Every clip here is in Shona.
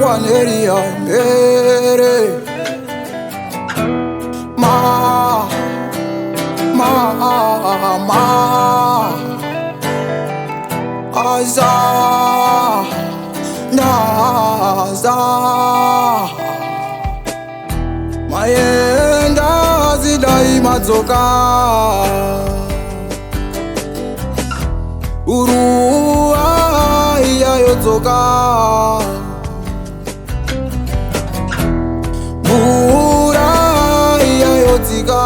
one area, maenda zidai madzoka urua iyayodzoka mvura iyayodzika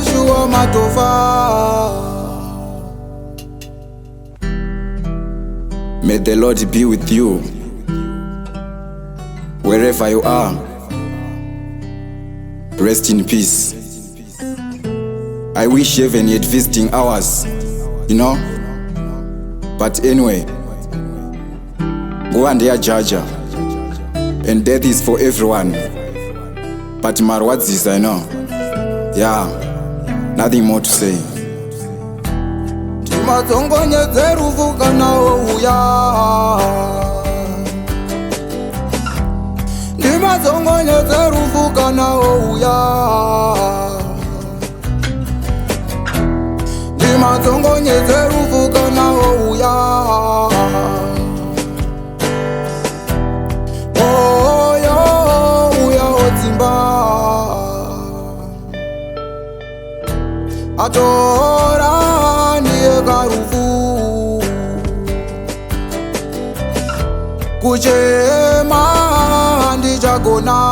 shuwa matofa. May the Lord be with you wherever you are. Rest in peace. I wish heaven had visiting hours, But anyway, go and hear Jaja. And death is for everyone. But Marwadzis, I know. Yeah, nothing more to say. Mazongonyeze Rufuu kana ouya, ndimazongonyeze Rufuu kana ouya, ndimazongonyeze Rufuu kana ouya. Oyo uya odzimba atora Rufuu kuchema ndichagona